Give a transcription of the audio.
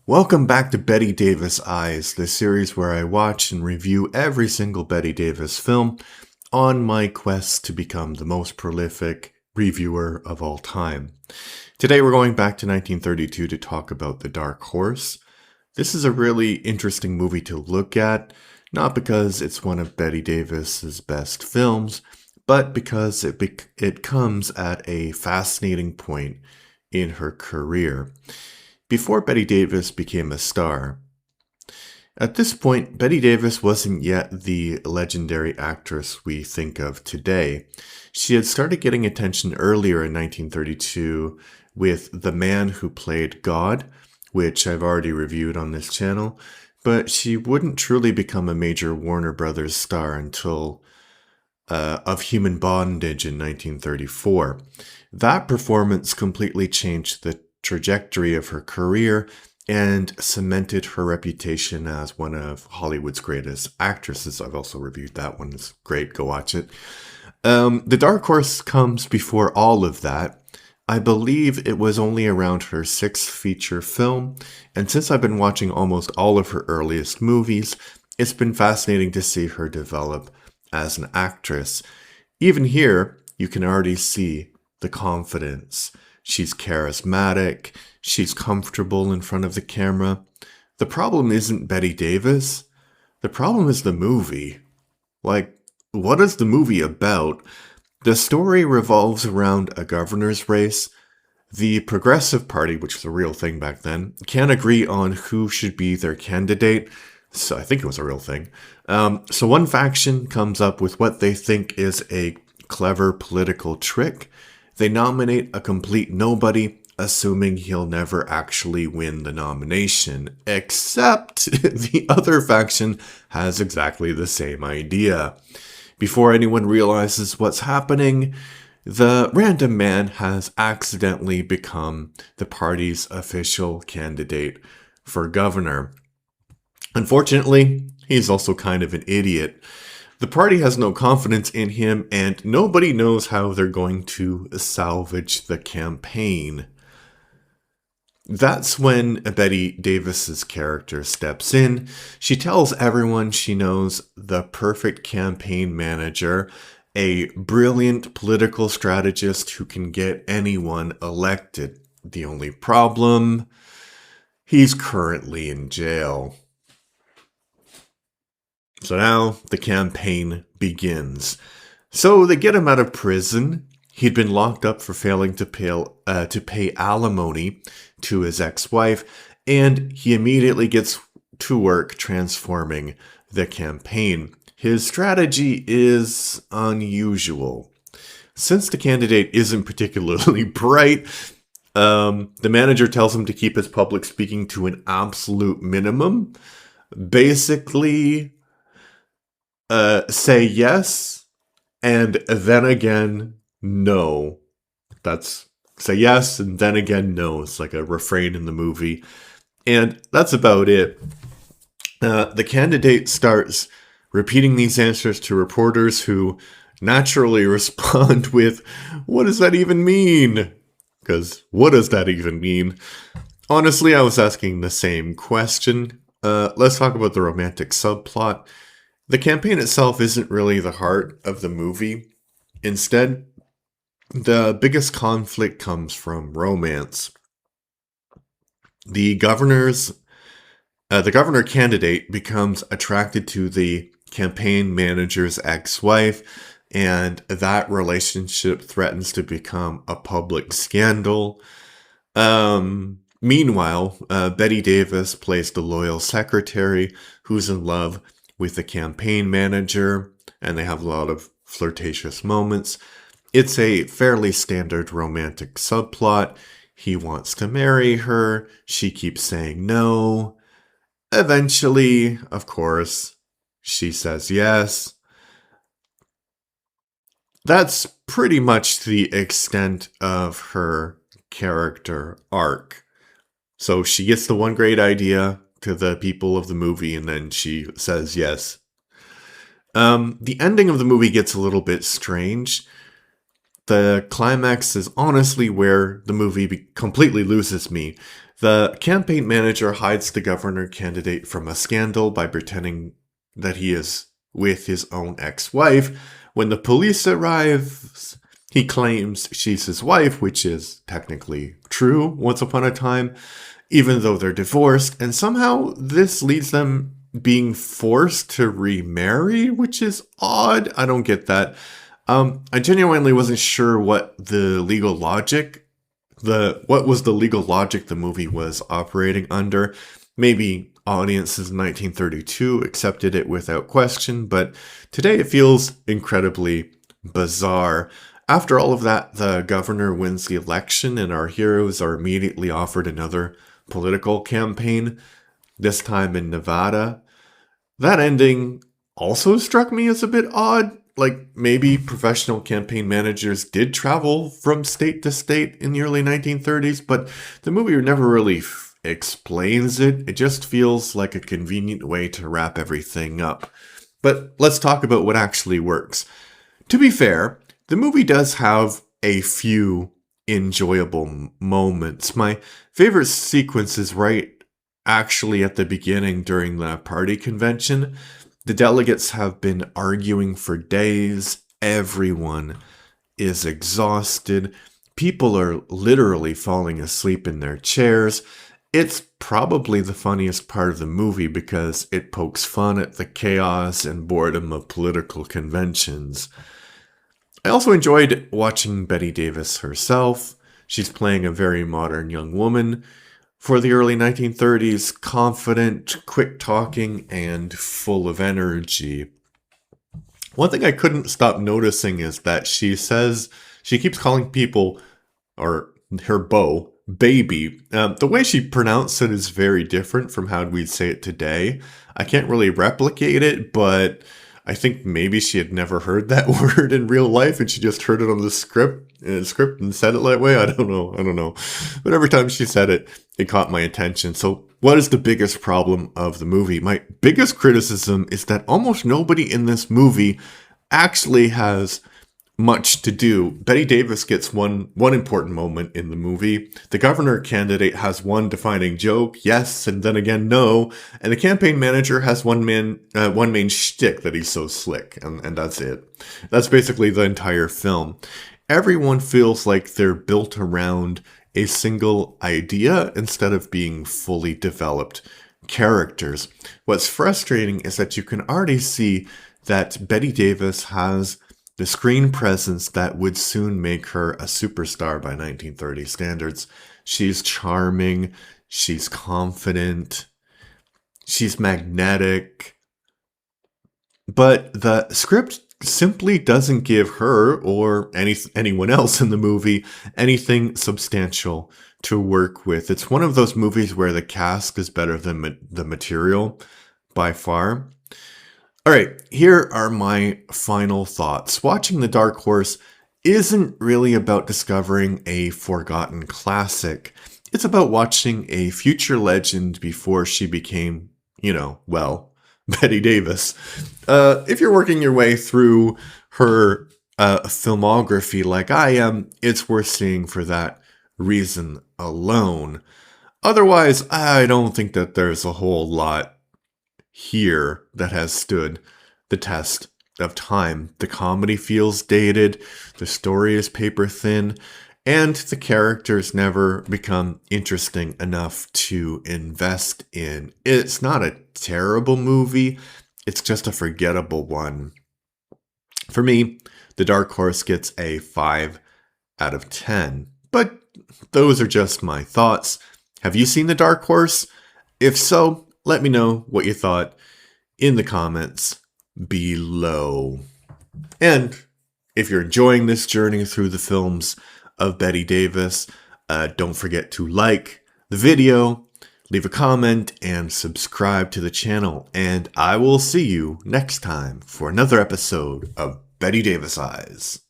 Welcome back to Bette Davis Eyes, the series where I watch and review every single Bette Davis film on my quest to become the most prolific reviewer of all time. Today we're going back to 1932 to talk about The Dark Horse. This is a really interesting movie to look at, not because it's one of Bette Davis's best films, but because it comes at a fascinating point in her career. Before Bette Davis became a star, at this point, Bette Davis wasn't yet the legendary actress we think of today. She had started getting attention earlier in 1932 with The Man Who Played God, which I've already reviewed on this channel, but she wouldn't truly become a major Warner Brothers star until Of Human Bondage in 1934. That performance completely changed the trajectory of her career and cemented her reputation as one of Hollywood's greatest actresses. I've also reviewed that one. It's great. Go watch it. The Dark Horse comes before all of that. I believe it was only around her sixth feature film, and since I've been watching almost all of her earliest movies, it's been fascinating to see her develop as an actress. Even here, you can already see the confidence. She's charismatic. She's comfortable in front of the camera. The problem isn't Bette Davis. The problem is the movie. What is the movie about? The story revolves around a governor's race. The Progressive Party, which was a real thing back then, can't agree on who should be their candidate. So I think it was a real thing. So one faction comes up with what they think is a clever political trick. They nominate a complete nobody, assuming he'll never actually win the nomination, except the other faction has exactly the same idea. Before anyone realizes what's happening, the random man has accidentally become the party's official candidate for governor. Unfortunately, he's also kind of an idiot. The party has no confidence in him, and nobody knows how they're going to salvage the campaign. That's when Bette Davis's character steps in. She tells everyone she knows the perfect campaign manager, a brilliant political strategist who can get anyone elected. The only problem, he's currently in jail. So now the campaign begins. So they get him out of prison. He'd been locked up for failing to pay alimony to his ex-wife, and he immediately gets to work transforming the campaign. His strategy is unusual. Since the candidate isn't particularly bright, the manager tells him to keep his public speaking to an absolute minimum. Basically, say yes, and then again, no. That's say yes, and then again, no. It's like a refrain in the movie. And that's about it. The candidate starts repeating these answers to reporters who naturally respond with, "What does that even mean?" Because what does that even mean? Honestly, I was asking the same question. Let's talk about the romantic subplot. The campaign itself isn't really the heart of the movie. Instead, the biggest conflict comes from romance. The governor candidate becomes attracted to the campaign manager's ex-wife, and that relationship threatens to become a public scandal. Meanwhile, Bette Davis plays the loyal secretary who's in love with the campaign manager, and they have a lot of flirtatious moments. It's a fairly standard romantic subplot. He wants to marry her. She keeps saying no. Eventually, of course, she says yes. That's pretty much the extent of her character arc. So she gets the one great idea to the people of the movie, and then she says yes. The ending of the movie gets a little bit strange. The climax is honestly where the movie completely loses me. The campaign manager hides the governor candidate from a scandal by pretending that he is with his own ex-wife. When the police arrives, he claims she's his wife, which is technically true once upon a time, even though they're divorced, and somehow this leads them being forced to remarry, which is odd. I don't get that. I genuinely wasn't sure what the legal logic, what was the legal logic the movie was operating under. Maybe audiences in 1932 accepted it without question, but today it feels incredibly bizarre. After all of that, the governor wins the election and our heroes are immediately offered another political campaign, this time in Nevada. That ending also struck me as a bit odd. Like, maybe professional campaign managers did travel from state to state in the early 1930s, but the movie never really explains it. It just feels like a convenient way to wrap everything up. But let's talk about what actually works. To be fair, the movie does have a few enjoyable moments. My favorite sequence is right actually at the beginning during the party convention. The delegates have been arguing for days. Everyone is exhausted. People are literally falling asleep in their chairs. It's probably the funniest part of the movie because it pokes fun at the chaos and boredom of political conventions. I also enjoyed watching Bette Davis herself. She's playing a very modern young woman for the early 1930s, confident, quick-talking, and full of energy. One thing I couldn't stop noticing is that she keeps calling people, or her beau, baby. The way she pronounced it is very different from how we'd say it today. I can't really replicate it, but I think maybe she had never heard that word in real life and she just heard it on the script and said it that way. I don't know. But every time she said it, it caught my attention. So what is the biggest problem of the movie? My biggest criticism is that almost nobody in this movie actually has much to do. Bette Davis gets one important moment in the movie. The governor candidate has one defining joke, yes, and then again, no. And the campaign manager has one main shtick that he's so slick, and that's it. That's basically the entire film. Everyone feels like they're built around a single idea instead of being fully developed characters. What's frustrating is that you can already see that Bette Davis has the screen presence that would soon make her a superstar by 1930 standards. She's charming, she's confident, she's magnetic, but the script simply doesn't give her or anyone else in the movie anything substantial to work with. It's one of those movies where the cast is better than the material by far. All right, here are my final thoughts. Watching The Dark Horse isn't really about discovering a forgotten classic. It's about watching a future legend before she became, Bette Davis. If you're working your way through her filmography like I am, it's worth seeing for that reason alone. Otherwise, I don't think that there's a whole lot here that has stood the test of time. The comedy feels dated, the story is paper thin, and the characters never become interesting enough to invest in. It's not a terrible movie, it's just a forgettable one. For me, The Dark Horse gets a 5 out of 10. But those are just my thoughts. Have you seen The Dark Horse? If so, let me know what you thought in the comments below. And if you're enjoying this journey through the films of Bette Davis, don't forget to like the video, leave a comment, and subscribe to the channel. And I will see you next time for another episode of Bette Davis Eyes.